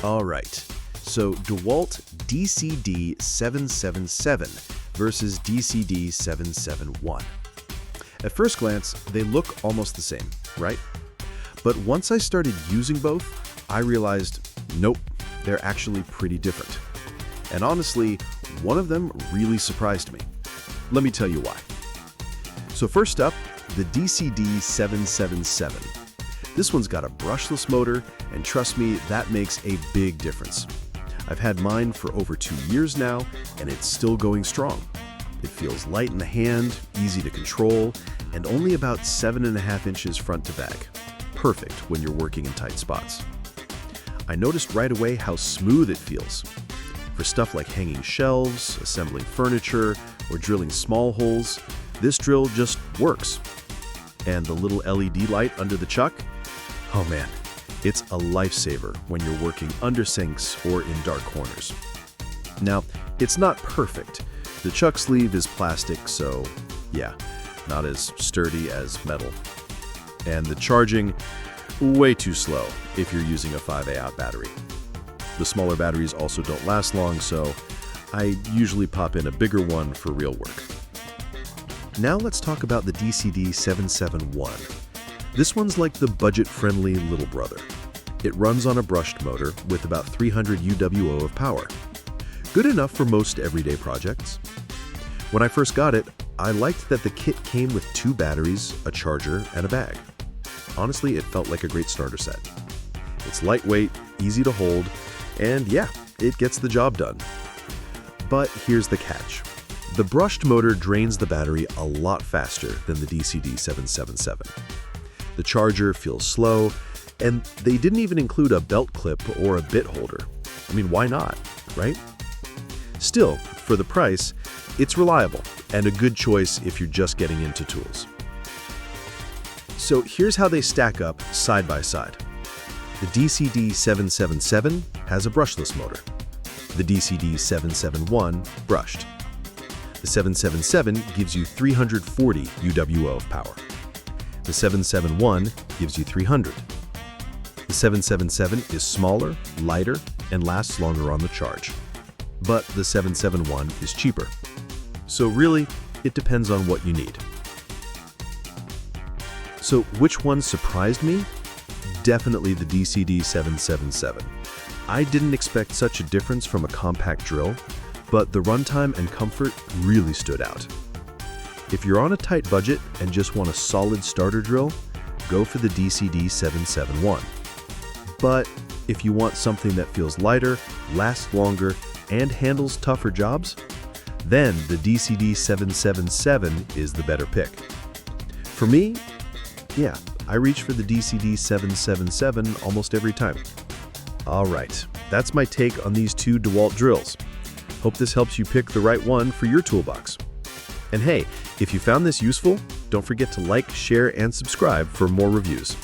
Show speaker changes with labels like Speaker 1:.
Speaker 1: All right, so Dewalt DCD777 versus DCD771. At first glance, they look almost the same, right? But once I started using both, I realized, nope, they're actually pretty different. And honestly, one of them really surprised me. Let me tell you why. So first up, the DCD777. This one's got a brushless motor, and trust me, that makes a big difference. I've had mine for over 2 years now, and it's still going strong. It feels light in the hand, easy to control, and only about 7.5 inches front to back. Perfect when you're working in tight spots. I noticed right away how smooth it feels. For stuff like hanging shelves, assembling furniture, or drilling small holes, this drill just works. And the little LED light under the chuck? Oh man, it's a lifesaver when you're working under sinks or in dark corners. Now, it's not perfect. The chuck sleeve is plastic, so yeah, not as sturdy as metal. And the charging, way too slow if you're using a 5A battery. The smaller batteries also don't last long, so I usually pop in a bigger one for real work. Now let's talk about the DCD771. This one's like the budget-friendly little brother. It runs on a brushed motor with about 300 UWO of power. Good enough for most everyday projects. When I first got it, I liked that the kit came with 2 batteries, a charger, and a bag. Honestly, it felt like a great starter set. It's lightweight, easy to hold, and yeah, it gets the job done. But here's the catch. The brushed motor drains the battery a lot faster than the DCD777. The charger feels slow, and they didn't even include a belt clip or a bit holder. I mean, why not, right? Still, for the price, it's reliable and a good choice if you're just getting into tools. So here's how they stack up side by side. The DCD777 has a brushless motor. The DCD771 brushed. The 777 gives you 340 UWO of power. The 771 gives you 300. The 777 is smaller, lighter, and lasts longer on the charge. But the 771 is cheaper. So really, it depends on what you need. So which one surprised me? Definitely the DCD777. I didn't expect such a difference from a compact drill, but the runtime and comfort really stood out. If you're on a tight budget and just want a solid starter drill, go for the DCD771. But if you want something that feels lighter, lasts longer, and handles tougher jobs, then the DCD777 is the better pick. For me, yeah, I reach for the DCD777 almost every time. All right, that's my take on these 2 Dewalt drills. Hope this helps you pick the right one for your toolbox. And hey, if you found this useful, don't forget to like, share, and subscribe for more reviews.